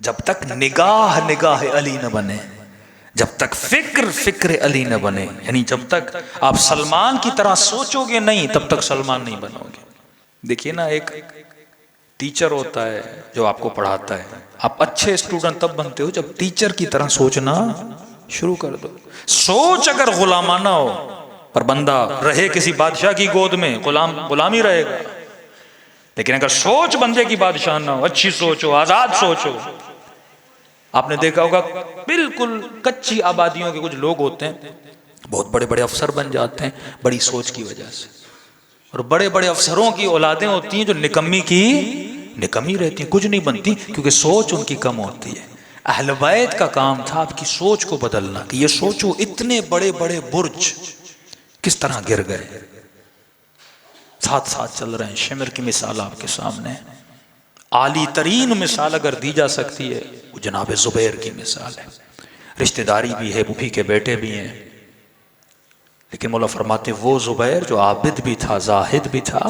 जब तक निगाह निगाह अली न बने, जब तक फिक्र फिक्र अली न बने, यानी जब तक आप सलमान की तरह सोचोगे नहीं तब तक सलमान नहीं बनोगे। देखिए ना, एक टीचर होता है जो आपको पढ़ाता है, आप अच्छे स्टूडेंट तब बनते हो जब टीचर की तरह सोचना शुरू कर दो। सोच अगर गुलामाना हो, पर बंदा रहे किसी बादशाह की गोद में, गुलाम ही रहेगा। लेकिन अगर सोच बंदे की बादशाह ना हो, अच्छी सोच हो, आजाद सोच हो। आपने देखा होगा बिल्कुल कच्ची आबादियों के कुछ लोग होते हैं, बहुत बड़े बड़े अफसर बन जाते हैं बड़ी सोच की वजह से, और बड़े बड़े अफसरों की औलादें होती हैं जो निकम्मी की निकम्मी रहती हैं, कुछ नहीं बनती, क्योंकि सोच उनकी कम होती है। अहले बैत का काम था आपकी सोच को बदलना, कि ये सोचो इतने बड़े बड़े बुर्ज किस तरह गिर गए, साथ साथ चल रहे हैं। शिमर की मिसाल आपके सामने, आली तरीन मिसाल अगर दी जा सकती है वो जनाब जुबैर की मिसाल है। रिश्तेदारी भी है, फूफी के बेटे भी हैं, लेकिन मौला फरमाते वो जुबैर जो आबिद भी था, जाहिद भी था,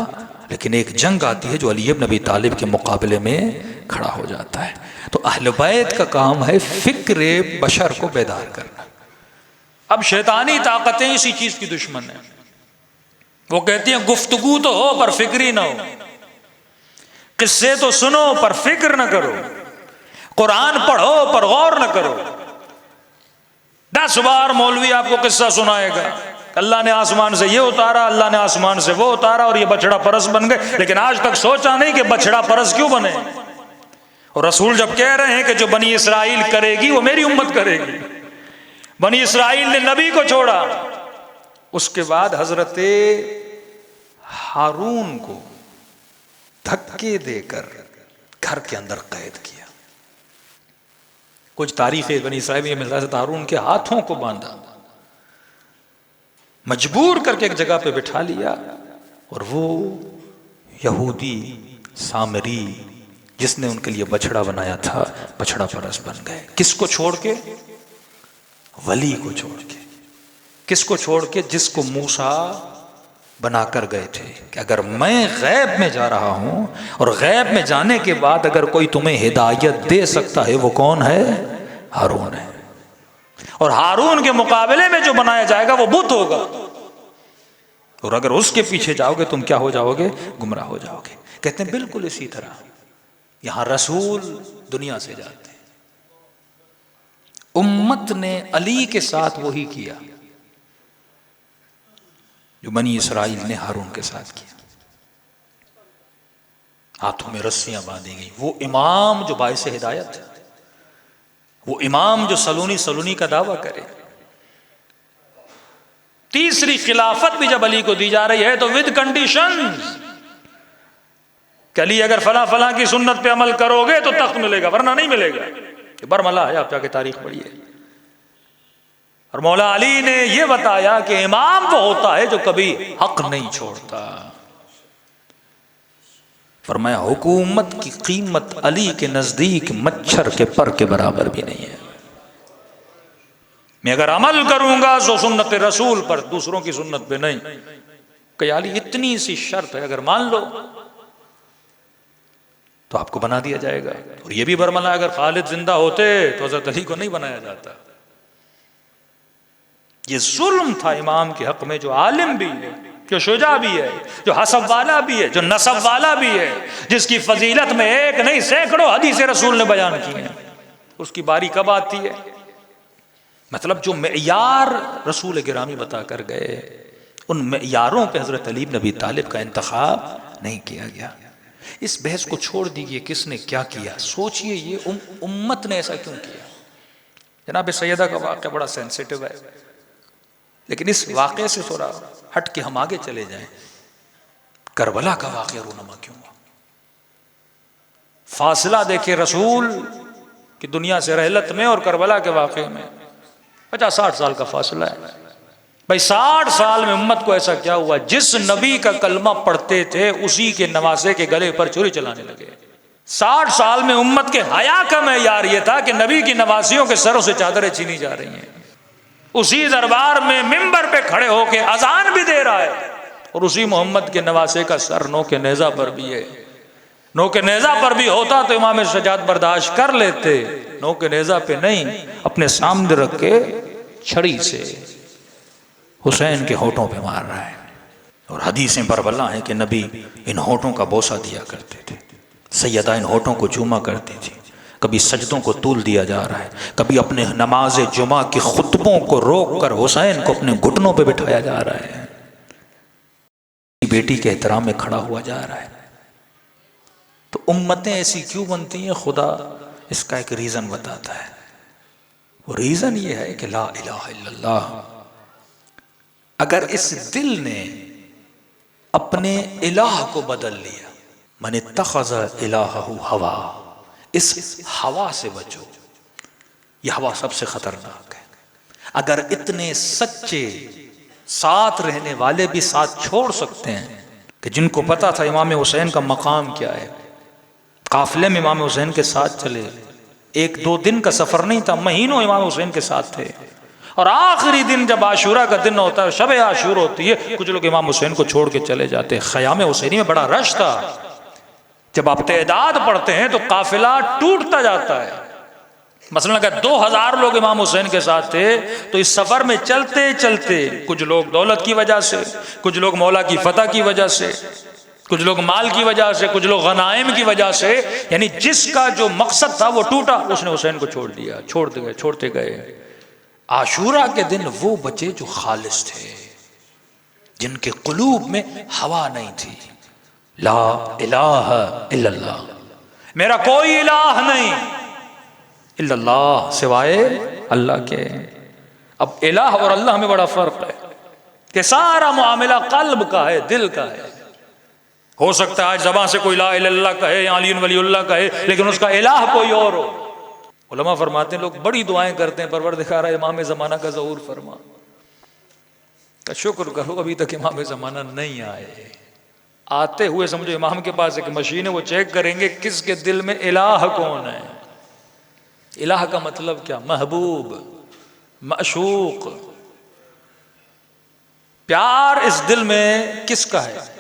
लेकिन एक जंग आती है जो अली इब्न अबी तालिब के मुकाबले में खड़ा हो जाता है। तो अहले बैत का काम है फिक्र बशर को बेदार करना। अब शैतानी ताकतें इसी चीज की दुश्मन है। वो कहती हैं गुफ्तगू तो हो पर फिक्री ना हो, किस्से तो सुनो पर फिक्र न करो, कुरान पढ़ो पर गौर न करो। 10 बार मौलवी आपको किस्सा सुनाएगा, अल्लाह ने आसमान से ये उतारा, अल्लाह ने आसमान से वो उतारा, और ये बछड़ा परस बन गए, लेकिन आज तक सोचा नहीं कि बछड़ा परस क्यों बने। और रसूल जब कह रहे हैं कि जो बनी इसराइल करेगी वो मेरी उम्मत करेगी, बनी इसराइल ने नबी को छोड़ा, उसके बाद हजरत हारून को धक्के देकर घर के अंदर कैद किया। कुछ तारीफें बनी इसराइल में मिलता है, हारून के हाथों को बांधा, मजबूर करके एक जगह पे बिठा लिया, और वो यहूदी सामरी जिसने उनके लिए बछड़ा बनाया था, बछड़ा परस बन गए। किसको छोड़ के? वली को छोड़ के। किसको छोड़ के? जिसको मूसा बनाकर गए थे कि अगर मैं गैब में जा रहा हूं और गैब में जाने के बाद अगर कोई तुम्हें हिदायत दे सकता है वो कौन है? हारून है। और हारून के मुकाबले में जो बनाया जाएगा वो बुत होगा, और अगर उसके पीछे जाओगे तुम क्या हो जाओगे? गुमराह हो जाओगे। कहते हैं बिल्कुल इसी तरह यहां रसूल दुनिया से जाते हैं, उम्मत ने अली के साथ वही किया जो बनी इसराइल ने हारून के साथ किया। हाथों में रस्सियां बांधी गई। वो इमाम जो बाइस हिदायत है, वो इमाम जो सलूनी का दावा करे। तीसरी खिलाफत भी जब अली को दी जा रही है तो विद कंडीशंस, अली अगर फला फला की सुन्नत पे अमल करोगे तो तख्त मिलेगा, वरना नहीं मिलेगा। बरमला है, आप जाके तारीख पढ़िए। और मौला अली ने यह बताया कि इमाम वो होता है जो कभी हक नहीं छोड़ता। फरमाया हुकूमत की कीमत अली के नजदीक मच्छर के पर के बराबर भी नहीं है। मैं अगर अमल करूंगा तो सुन्नत रसूल पर, दूसरों की सुन्नत पे नहीं। कि अली इतनी सी शर्त है, अगर मान लो तो आपको बना दिया जाएगा। और ये भी बरमला, अगर खालिद जिंदा होते तो हजरत अली को नहीं बनाया जाता। ये जुल्म था इमाम के हक में, जो आलिम भी है, जो शुजा भी है, जो हसब वाला भी है, जो नसब वाला भी है, जिसकी फजीलत में एक नहीं सैकड़ों हदीस रसूल ने बयान की है, उसकी बारी कब आती है? मतलब जो मेयार रसूल गिरामी बता कर गए, उन मेयारों पे हजरत अली इब्न अबी तालिब का इंतखाब नहीं किया गया। इस बहस को छोड़ दीजिए, किसने क्या किया, सोचिए ये उम्मत ने ऐसा क्यों किया। जनाब सैयदा का वाक़या बड़ा सेंसिटिव है, लेकिन इस वाक़े से थोड़ा हट के हम आगे चले जाएं। करबला का वाक़या रूनमा क्यों हुआ? फासला देखे रसूल की दुनिया से रहलत में और करबला के वाक़े में 50-60 साल का फासला है। भाई 60 साल में उम्मत को ऐसा क्या हुआ? जिस नबी का कलमा पढ़ते थे उसी के नवासे के गले पर छुरी चलाने लगे। 60 साल में उम्मत के हया का मेयार यह था कि नबी की नवासियों के सरों से चादरें छीनी जा रही हैं। उसी दरबार में मिंबर पे खड़े होके अजान भी दे रहा है, और उसी मोहम्मद के नवासे का सर नो के नेजा पर भी है। नोके नेजा पर भी होता तो इमाम सज्जाद बर्दाश्त कर लेते, नोके नेजा पे नहीं, अपने सामने रख के छड़ी से हुसैन के होठों पे मार रहा है। और हदीसें बरबला है कि नबी इन होठों का बोसा दिया करते थे, सैयदा इन होठों को चूमा करती थी। कभी सजदों को तूल दिया जा रहा है, कभी अपने नमाज जुमा के खुतबों को रोक कर हुसैन को अपने घुटनों पे बिठाया जा रहा है, बेटी के एहतराम में खड़ा हुआ जा रहा है। तो उम्मतें ऐसी क्यों बनती हैं, खुदा इसका एक रीजन बताता है। वो रीजन ये है कि ला इलाहा इल्लल्लाह, अगर इस दिल ने अपने इलाह को बदल लिया, मन इत्तखज़ इलाहहु हवा, इस हवा से बचो। यह हवा सबसे खतरनाक है। अगर इतने सच्चे साथ रहने वाले भी साथ छोड़ सकते हैं कि जिनको पता था इमाम हुसैन का मकाम क्या है, काफिले में इमाम हुसैन के साथ चले, एक दो दिन का सफर नहीं था, महीनों इमाम हुसैन के साथ थे, और आखिरी दिन जब आशूरा का दिन होता है, शब आशूर होती है, कुछ लोग इमाम हुसैन को छोड़ के चले जाते हैं। ख़याम हुसैनी में बड़ा रश था, जब आप तदाद पढ़ते हैं तो काफिला टूटता जाता है। मसलन अगर 2000 लोग इमाम हुसैन के साथ थे तो इस सफर में चलते चलते कुछ लोग दौलत की वजह से, कुछ लोग मौला की फतह की वजह से, कुछ लोग माल की वजह से, कुछ लोग गनाइम की वजह से, यानी जिसका जो मकसद था वो टूटा, उसने हुसैन को छोड़ दिया, छोड़ते गए। आशूरा के दिन वो बचे जो खालिस थे, जिनके कुलूब में हवा नहीं थी। ला इलाहा इल्लल्लाह, मेरा कोई इलाह नहीं इल्लल्लाह, सिवाय अल्लाह के। अब इलाह और अल्लाह में बड़ा फर्क है कि सारा मामला कल्ब का है, दिल का है। हो सकता है आज ज़बान से कोई ला इलाहा इल्लल्लाह कहे या अली वलीउल्लाह कहे, लेकिन उसका इलाह कोई और हो। उलमा फरमाते हैं, लोग बड़ी दुआएं करते हैं, परवरदिगार इमाम ज़माना का ज़हूर फरमा, का शुक्र करो अभी तक इमाम ज़माना नहीं आए। आते हुए समझो इमाम के पास एक मशीन है, वो चेक करेंगे किसके दिल में इलाह कौन है। इलाह का मतलब क्या? महबूब, माशूक, प्यार इस दिल में किसका है।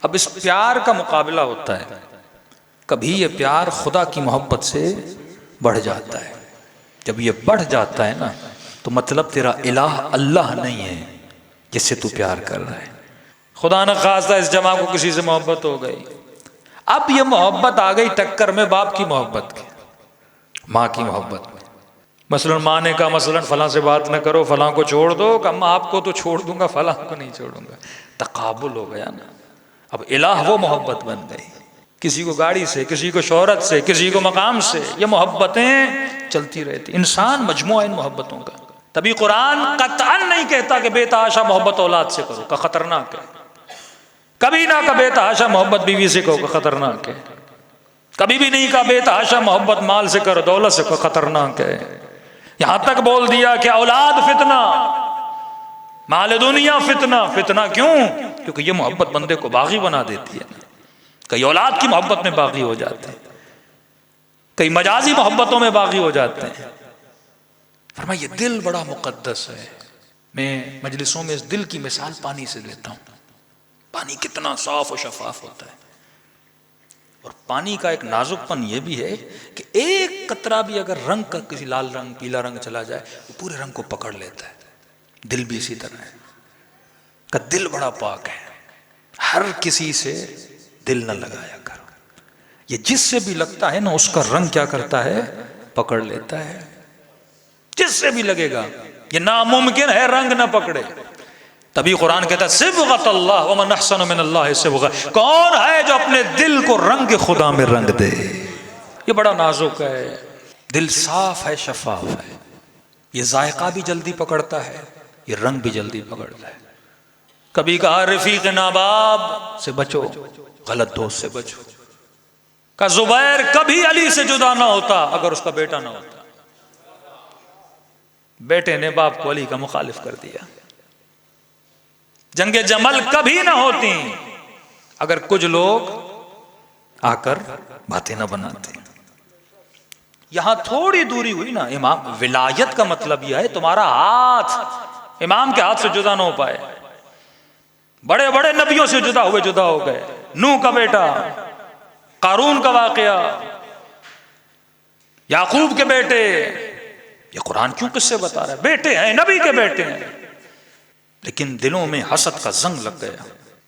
अब इस प्यार का मुकाबला होता है, कभी ये प्यार खुदा की मोहब्बत से बढ़ जाता है। जब ये बढ़ जाता है ना, तो मतलब तेरा इलाह अल्लाह नहीं है जिससे तू प्यार कर रहा है। खुदा न खास्ता इस जमा को किसी से मोहब्बत हो गई, अब ये मोहब्बत आ गई टक्कर में बाप की मोहब्बत के, माँ की मोहब्बत में। मसलन माँ ने कहा मसलन फलां से बात न करो, फलां को छोड़ दो, अम्मा आपको तो छोड़ दूंगा, फलां को नहीं छोड़ूंगा। तकाबुल हो गया ना। अब इलाह वो मोहब्बत बन गई, किसी को गाड़ी से, किसी को शोहरत से, किसी को मकाम से, ये मोहब्बतें चलती रहती। इंसान मजमुआ इन मोहब्बतों का। तभी कुरान कतअन नहीं कहता कि बेतहाशा मोहब्बत औलाद से करो, का खतरनाक है। कभी ना का बेतहाशा मोहब्बत बीवी से करो, का खतरनाक है। कभी भी नहीं का बेतहाशा मोहब्बत माल से करो, दौलत से करो, खतरनाक है। यहां तक बोल दिया कि औलाद फितना, माल दुनिया फितना। फितना क्यों? क्योंकि ये मोहब्बत बंदे को बागी बना देती है। कई औलाद की मोहब्बत में बागी हो जाते हैं, कई मजाजी मोहब्बतों में बागी हो जाते हैं। फरमाया ये दिल बड़ा मुकद्दस है। मैं मजलिसों में इस दिल की मिसाल पानी से लेता हूँ। पानी कितना साफ और शफाफ होता है, और पानी का एक नाजुकपन यह भी है कि एक कतरा भी अगर रंग का, किसी लाल रंग पीला रंग चला जाए, वो पूरे रंग को पकड़ लेता है। दिल भी इसी तरह है, का दिल बड़ा पाक है। हर किसी से दिल न लगाया करो, ये जिससे भी लगता है ना उसका रंग क्या करता है, पकड़ लेता है। जिससे भी लगेगा, ये नामुमकिन है रंग न पकड़े। तभी कुरान कहता है सिबगतल्लाह व मन अहसन मिनल्लाहि सिबगा, कौन है जो अपने दिल को रंग खुदा में रंग दे। ये बड़ा नाजुक है, दिल साफ है, शफाफ है, ये जायका भी जल्दी पकड़ता है, ये रंग भी जल्दी पकड़ता है। कभी कहा रफीक नाबाब से बचो, गलत दोस्त से बचो। का जुबैर कभी अली से जुदा ना होता अगर उसका बेटा ना होता। बेटे ने बाप को अली का मुखालिफ कर दिया। जंगे जमल कभी ना होती अगर कुछ लोग आकर बातें ना बनाते। यहां थोड़ी दूरी हुई ना, इमाम विलायत का मतलब यह है तुम्हारा हाथ इमाम के हाथ से जुदा ना हो पाए। बड़े बड़े नबियों से जुदा हो गए, नूह का बेटा, कारून का वाकया, याकूब के बेटे। ये कुरान क्यों किससे बता रहा है? बेटे हैं, नबी के बेटे हैं, लेकिन दिलों में हसद का जंग लग गया,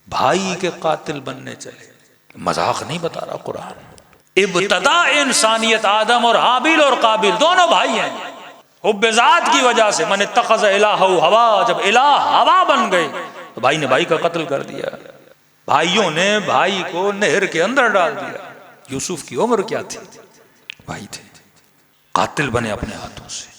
भाई के कातिल बनने चले। मजाक नहीं बता रहा कुरान। इब्तदा इंसानियत आदम और हाबिल और काबिल दोनों भाई हैं। हुब्बे-ज़ात की वजह से मन इत्तख़ज़ इलाहहु हवा, जब इलाह हवा बन गए तो भाई ने भाई का कत्ल कर दिया। भाइयों ने भाई को नहर के अंदर डाल दिया। यूसुफ की उम्र क्या थी? भाई थे, कातिल बने अपने हाथों से।